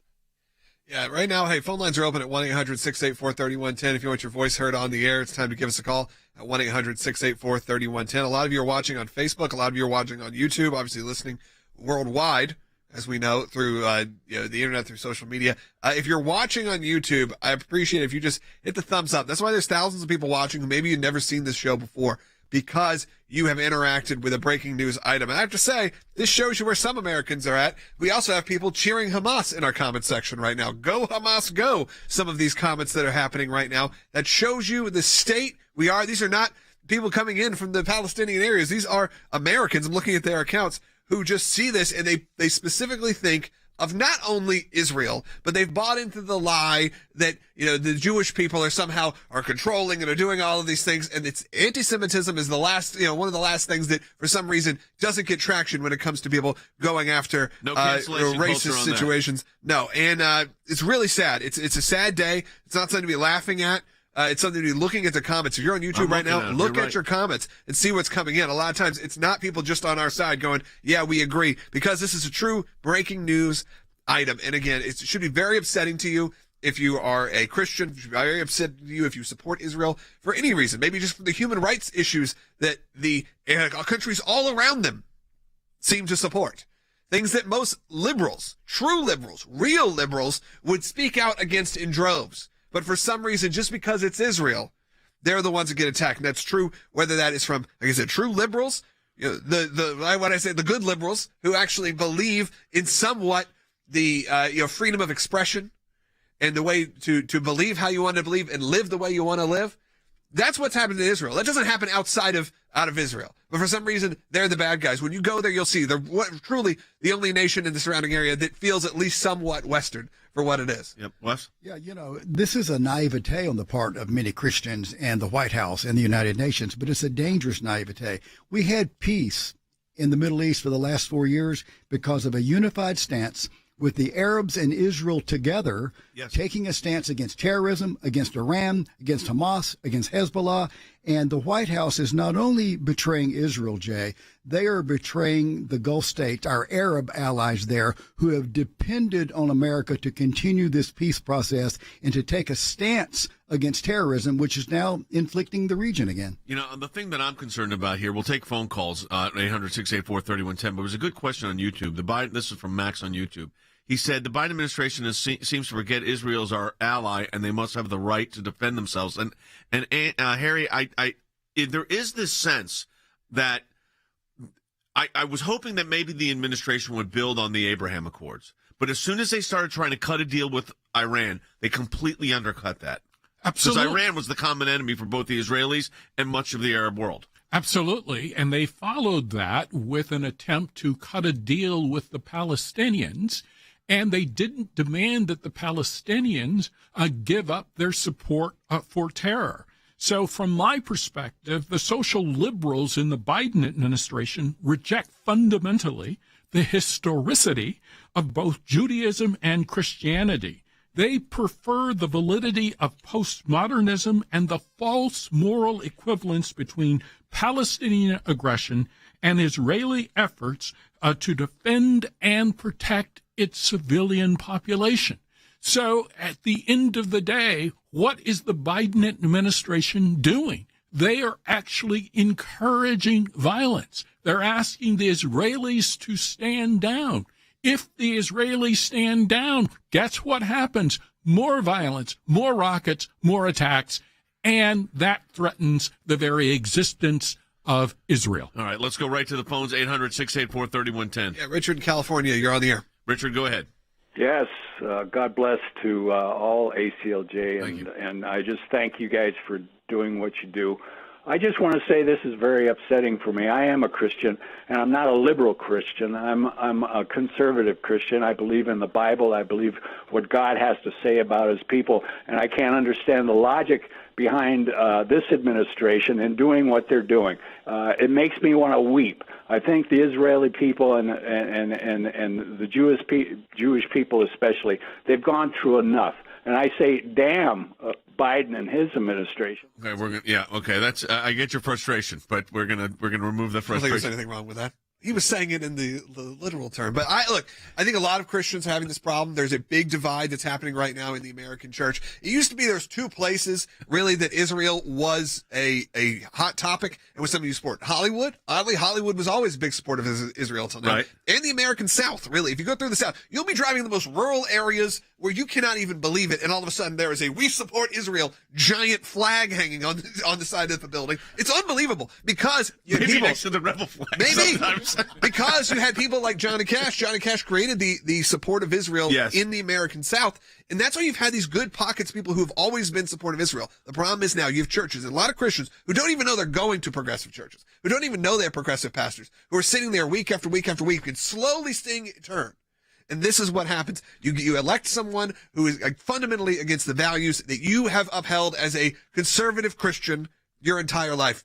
Yeah, right now, hey, phone lines are open at 1-800-684-3110. If you want your voice heard on the air, it's time to give us a call at 1-800-684-3110. A lot of you are watching on Facebook. A lot of you are watching on YouTube, obviously listening worldwide, as we know, through the internet, through social media. If you're watching on YouTube, I appreciate it if you just hit the thumbs up. That's why there's thousands of people watching who maybe you've never seen this show before, because you have interacted with a breaking news item. And I have to say, this shows you where some Americans are at. We also have people cheering Hamas in our comment section right now. Go Hamas, go! Some of these comments that are happening right now, that shows you the state we are. These are not people coming in from the Palestinian areas. These are Americans. I'm looking at their accounts who just see this, and they specifically think of not only Israel, but they've bought into the lie that, the Jewish people are controlling and are doing all of these things. And it's anti-Semitism is the last, one of the last things that for some reason doesn't get traction when it comes to people going after racist situations. No. And, it's really sad. It's a sad day. It's not something to be laughing at. It's something to be looking at the comments. If you're on YouTube right now, look at your comments and see what's coming in. A lot of times it's not people just on our side going, yeah, we agree, because this is a true breaking news item. And again, it should be very upsetting to you if you are a Christian. It should be very upset to you if you support Israel for any reason, maybe just for the human rights issues that the countries all around them seem to support. Things that most liberals, true liberals, real liberals would speak out against in droves. But for some reason, just because it's Israel, they're the ones that get attacked. And that's true, whether that is from, like I said, true liberals, the good liberals who actually believe in somewhat the, freedom of expression and the way to believe how you want to believe and live the way you want to live. That's what's happened to Israel. That doesn't happen out of Israel. But for some reason, they're the bad guys. When you go there, you'll see they're truly the only nation in the surrounding area that feels at least somewhat Western for what it is. Yep, Wes? Yeah, this is a naivete on the part of many Christians and the White House and the United Nations, but it's a dangerous naivete. We had peace in the Middle East for the last 4 years because of a unified stance with the Arabs and Israel together, taking a stance against terrorism, against Iran, against Hamas, against Hezbollah. And the White House is not only betraying Israel, Jay, they are betraying the Gulf states, our Arab allies there, who have depended on America to continue this peace process and to take a stance against terrorism, which is now inflicting the region again. The thing that I'm concerned about here, we'll take phone calls at 800-684-3110, but it was a good question on YouTube. This is from Max on YouTube. He said the Biden administration seems to forget Israel is our ally, and they must have the right to defend themselves. And Harry, there is this sense that I was hoping that maybe the administration would build on the Abraham Accords, but as soon as they started trying to cut a deal with Iran, they completely undercut that. Absolutely, because Iran was the common enemy for both the Israelis and much of the Arab world. Absolutely, and they followed that with an attempt to cut a deal with the Palestinians. And they didn't demand that the Palestinians give up their support for terror. So from my perspective, the social liberals in the Biden administration reject fundamentally the historicity of both Judaism and Christianity. They prefer the validity of postmodernism and the false moral equivalence between Palestinian aggression and Israeli efforts to defend and protect its civilian population. So at the end of the day, what is the Biden administration doing? They are actually encouraging violence. They're asking the Israelis to stand down. If the Israelis stand down, guess what happens? More violence, more rockets, more attacks, and that threatens the very existence of Israel. All right, let's go right to the phones, 800-684-3110. Yeah, Richard in California, you're on the air. Richard, go ahead. Yes, God bless to all ACLJ, and I just thank you guys for doing what you do. I just want to say this is very upsetting for me. I am a Christian, and I'm not a liberal Christian. I'm a conservative Christian. I believe in the Bible. I believe what God has to say about his people, and I can't understand the logic behind this administration and doing what they're doing. It makes me want to weep. I think the Israeli people and the Jewish people especially, they've gone through enough. And I say, damn Biden and his administration. Okay, That's I get your frustration, but we're gonna remove the frustration. I don't think there's anything wrong with that. He was saying it in the literal term. But I think a lot of Christians are having this problem. There's a big divide that's happening right now in the American church. It used to be there's two places, really, that Israel was a hot topic and was something you support. Hollywood. Oddly, Hollywood was always a big supporter of Israel until now. Right. And the American South, really. If you go through the South, you'll be driving the most rural areas where you cannot even believe it, and all of a sudden there is a "We Support Israel" giant flag hanging on the side of the building. It's unbelievable because you maybe people, next to the rebel flag. Maybe sometimes. because you had people like Johnny Cash. Johnny Cash created the support of Israel in the American South, and that's why you've had these good pockets of people who have always been supportive of Israel. The problem is now you have churches and a lot of Christians who don't even know they're going to progressive churches, who don't even know they have progressive pastors, who are sitting there week after week after week and slowly seeing it turn. And this is what happens. You elect someone who is fundamentally against the values that you have upheld as a conservative Christian your entire life,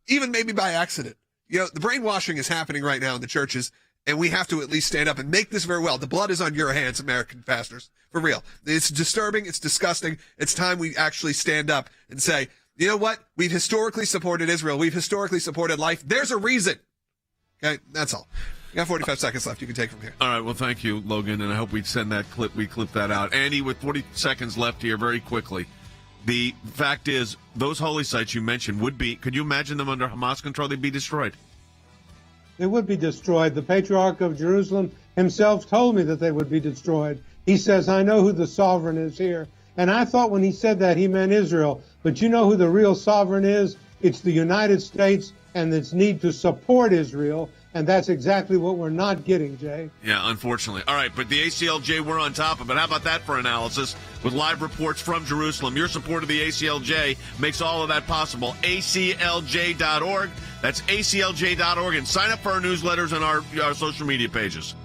even maybe by accident. The brainwashing is happening right now in the churches, and we have to at least stand up and make this very well. The blood is on your hands, American pastors, for real. It's disturbing. It's disgusting. It's time we actually stand up and say, you know what? We've historically supported Israel. We've historically supported life. There's a reason. Okay, that's all. You got 45 seconds left. You can take from here. All right. Well, thank you, Logan, and I hope we send that clip. We clip that out. Andy, with 40 seconds left here, very quickly. The fact is, those holy sites you mentioned would be. Could you imagine them under Hamas control? They'd be destroyed. They would be destroyed. The Patriarch of Jerusalem himself told me that they would be destroyed. He says, "I know who the sovereign is here." And I thought when he said that, he meant Israel. But you know who the real sovereign is? It's the United States and its need to support Israel And that's exactly what we're not getting, Jay. Yeah, unfortunately. All right, but the ACLJ, we're on top of it. How about that for analysis with live reports from Jerusalem? Your support of the ACLJ makes all of that possible. ACLJ.org. That's ACLJ.org. And sign up for our newsletters and our social media pages.